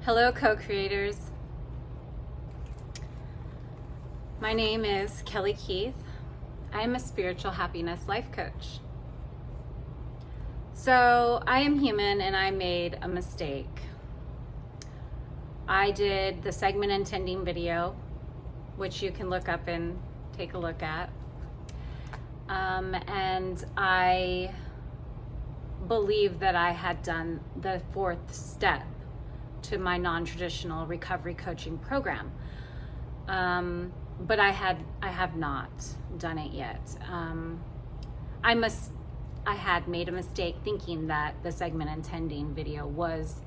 Hello, co-creators. My name is Kelly Keith. I am a spiritual happiness life coach. So I am human and I made a mistake. I did the segment intending video, which you can look up and take a look at. And I believe that I had done the fourth step to my non-traditional recovery coaching program. But I have not done it yet. I had made a mistake thinking that the segment intending video was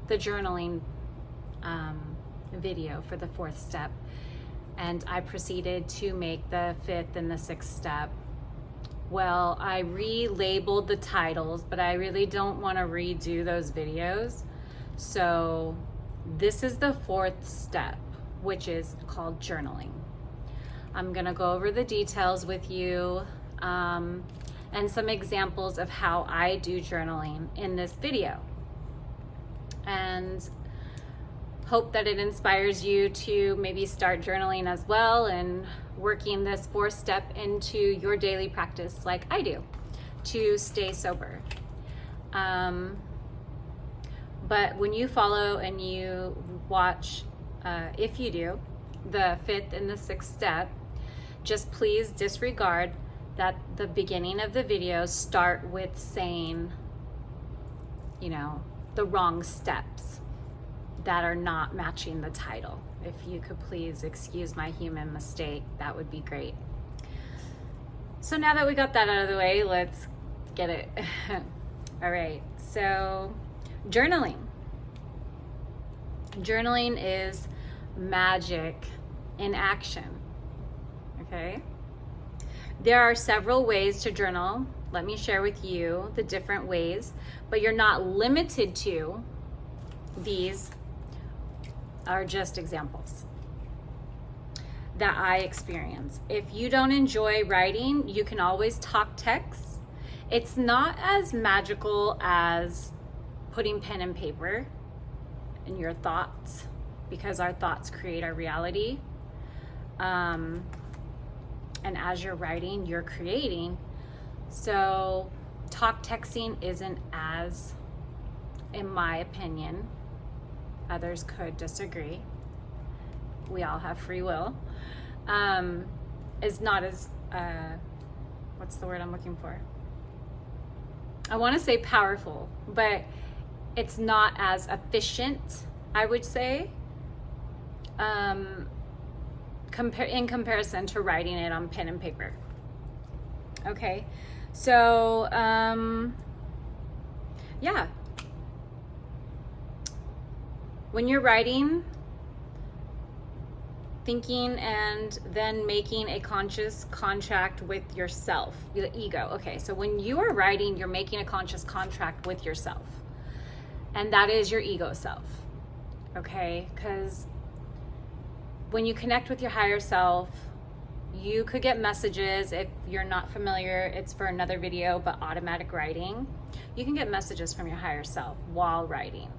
the journaling video for the fourth step. And I proceeded to make the fifth and the sixth step. Well, I relabeled the titles, but I really don't want to redo those videos. So this is the fourth step, which is called journaling. I'm gonna go over the details with you and some examples of how I do journaling in this video. And hope that it inspires you to maybe start journaling as well and working this fourth step into your daily practice like I do to stay sober. But when you follow and you watch, if you do, the fifth and the sixth step, just please disregard that the beginning of the video start with saying, the wrong steps that are not matching the title. If you could please excuse my human mistake, that would be great. So now that we got that out of the way, let's get it. All right, so journaling. Journaling is magic in action, okay? There are several ways to journal. Let me share with you the different ways, but you're not limited to. These are just examples that I experience. If you don't enjoy writing, you can always talk text. It's not as magical as putting pen and paper in your thoughts, because our thoughts create our reality. And as you're writing, you're creating. So talk texting isn't as, in my opinion, others could disagree. We all have free will. Is not as, what's the word I'm looking for? I want to say powerful, but it's not as efficient, I would say, in comparison to writing it on pen and paper. Okay, so yeah. When you're writing, thinking and then making a conscious contract with yourself, the ego. Okay, so when you are writing, you're making a conscious contract with yourself. And that is your ego self, okay? Because when you connect with your higher self, you could get messages. If you're not familiar, it's for another video, but automatic writing. You can get messages from your higher self while writing.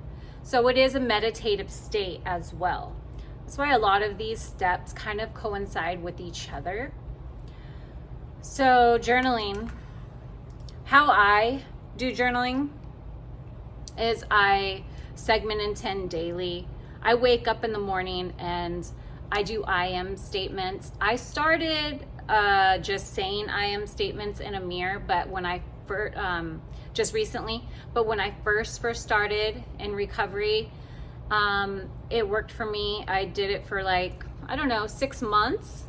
So it is a meditative state as well. That's why a lot of these steps kind of coincide with each other. So journaling, how I do journaling is I segment intend daily. I wake up in the morning and I do I am statements. I started just saying I am statements in a mirror, but when I just recently, but when I first started in recovery, it worked for me. I did it for 6 months.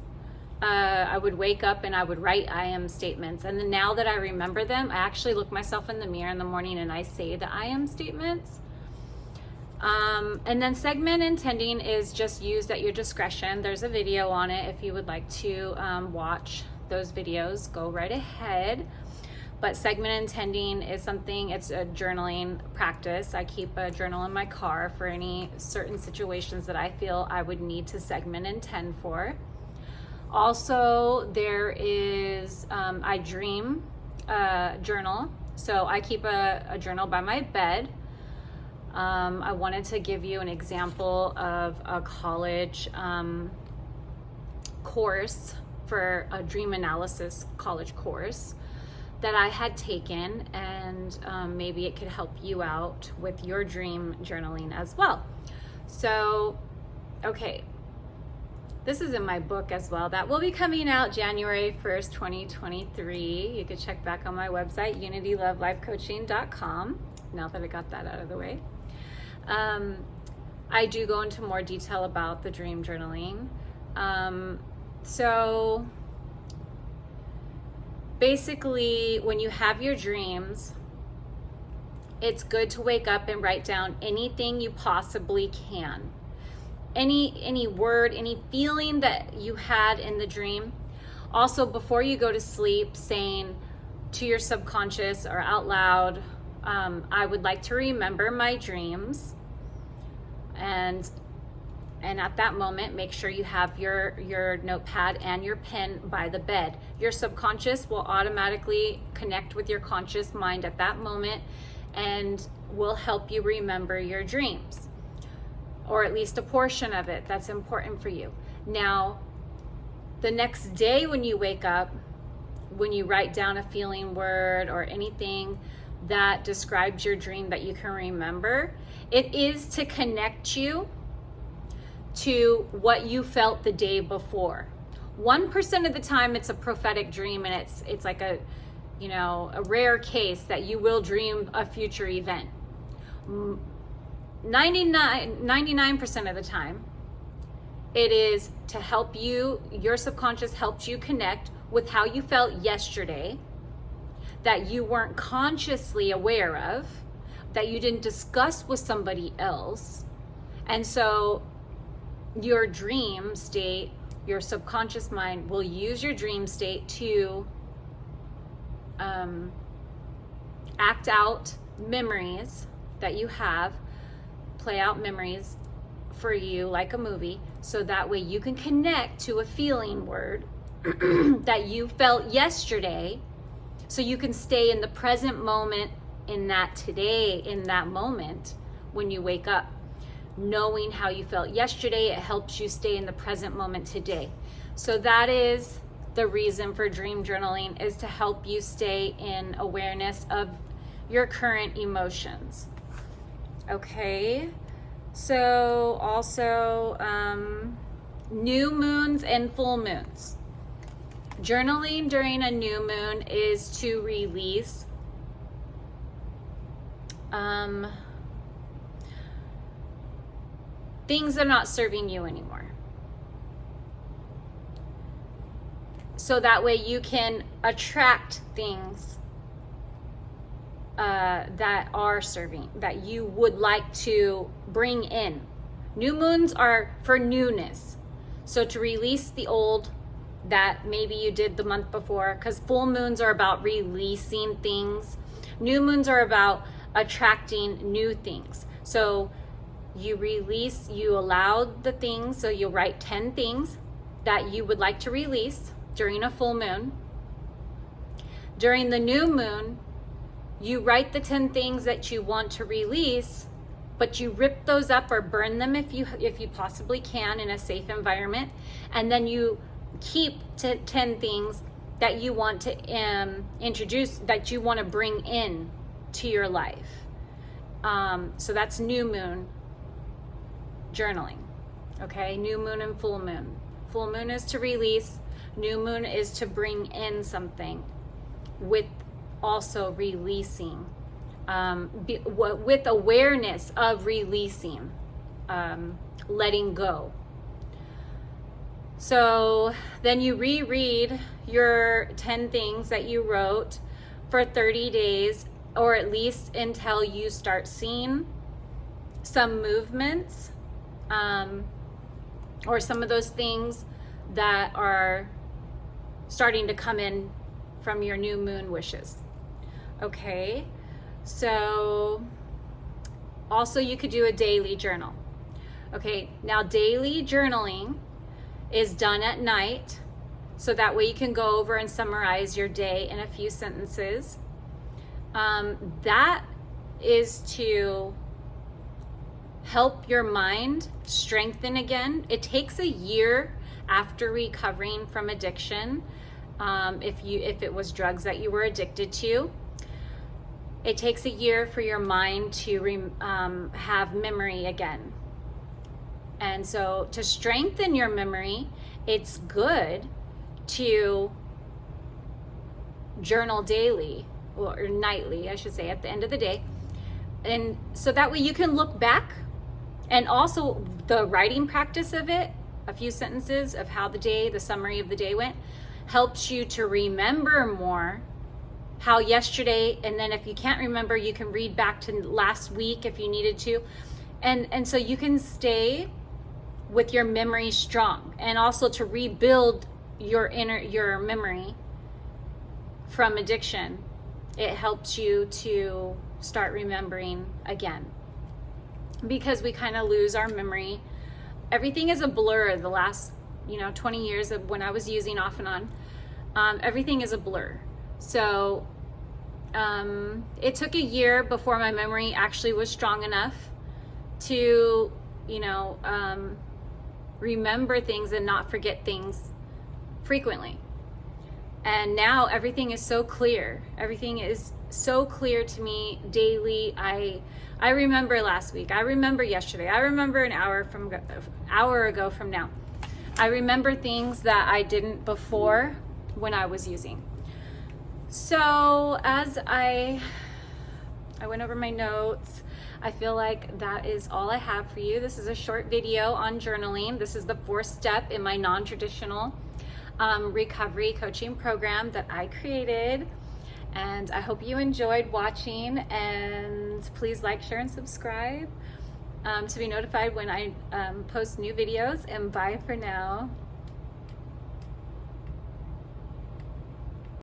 I would wake up and I would write I am statements. And then now that I remember them, I actually look myself in the mirror in the morning and I say the I am statements. And then segment intending is just used at your discretion. There's a video on it. If you would like to watch those videos, go right ahead. But segment intending is something, it's a journaling practice. I keep a journal in my car for any certain situations that I feel I would need to segment intend for. Also, there is, I dream journal. So I keep a journal by my bed. I wanted to give you an example of a college course, for a dream analysis college course that I had taken, and maybe it could help you out with your dream journaling as well. So, okay, this is in my book as well. That will be coming out January 1st, 2023. You can check back on my website, unitylovelifecoaching.com, now that I got that out of the way. I do go into more detail about the dream journaling. So basically, when you have your dreams, it's good to wake up and write down anything you possibly can. Any word, any feeling that you had in the dream. Also, before you go to sleep, saying to your subconscious or out loud, I would like to remember my dreams. And at that moment, make sure you have your notepad and your pen by the bed. Your subconscious will automatically connect with your conscious mind at that moment and will help you remember your dreams, or at least a portion of it that's important for you. Now, the next day when you wake up, when you write down a feeling word or anything that describes your dream that you can remember, it is to connect you to what you felt the day before. 1% of the time it's a prophetic dream, and it's like a rare case that you will dream a future event. 99% of the time it is to help you, your subconscious helped you connect with how you felt yesterday that you weren't consciously aware of, that you didn't discuss with somebody else. And so your dream state, your subconscious mind will use your dream state to act out memories that you have, play out memories for you like a movie, so that way you can connect to a feeling word that you felt yesterday, so you can stay in the present moment, in that today, in that moment when you wake up. Knowing how you felt yesterday, it helps you stay in the present moment today. So that is the reason for dream journaling, is to help you stay in awareness of your current emotions. Okay, so also new moons and full moons. Journaling during a new moon is to release things that are not serving you anymore. So that way you can attract things that are serving, that you would like to bring in. New moons are for newness. So to release the old that maybe you did the month before, because full moons are about releasing things. New moons are about attracting new things. So you release, you allowed the things, so you'll write 10 things that you would like to release during a full moon. During the new moon, you write the 10 things that you want to release, but you rip those up or burn them if you possibly can in a safe environment, and then you keep 10 things that you want to introduce, that you want to bring in to your life. So that's new moon journaling. Okay, new moon and full moon. Full moon is to release, new moon is to bring in something, with also releasing, with awareness of releasing, letting go. So then you reread your 10 things that you wrote for 30 days, or at least until you start seeing some movements, or some of those things that are starting to come in from your new moon wishes. Okay, so also you could do a daily journal. Okay, now daily journaling is done at night, so that way you can go over and summarize your day in a few sentences. That is to help your mind strengthen again. It takes a year after recovering from addiction. If it was drugs that you were addicted to, it takes a year for your mind to have memory again. And so to strengthen your memory, it's good to journal daily, or nightly, I should say, at the end of the day. And so that way you can look back, and also the writing practice of it, a few sentences of how the summary of the day went, helps you to remember more how yesterday, and then if you can't remember, you can read back to last week if you needed to. And so you can stay with your memory strong, and also to rebuild your memory from addiction. It helps you to start remembering again, because we kind of lose our memory. Everything is a blur. The last 20 years of when I was using off and on, everything is a blur. So it took a year before my memory actually was strong enough to remember things and not forget things frequently. And now everything is so clear. Everything is so clear to me daily. I remember last week. I remember yesterday. I remember an hour ago from now. I remember things that I didn't before when I was using. So as I went over my notes, I feel like that is all I have for you. This is a short video on journaling. This is the 4th step in my non-traditional recovery coaching program that I created. And I hope you enjoyed watching, and please like, share, and subscribe to be notified when I post new videos. And bye for now.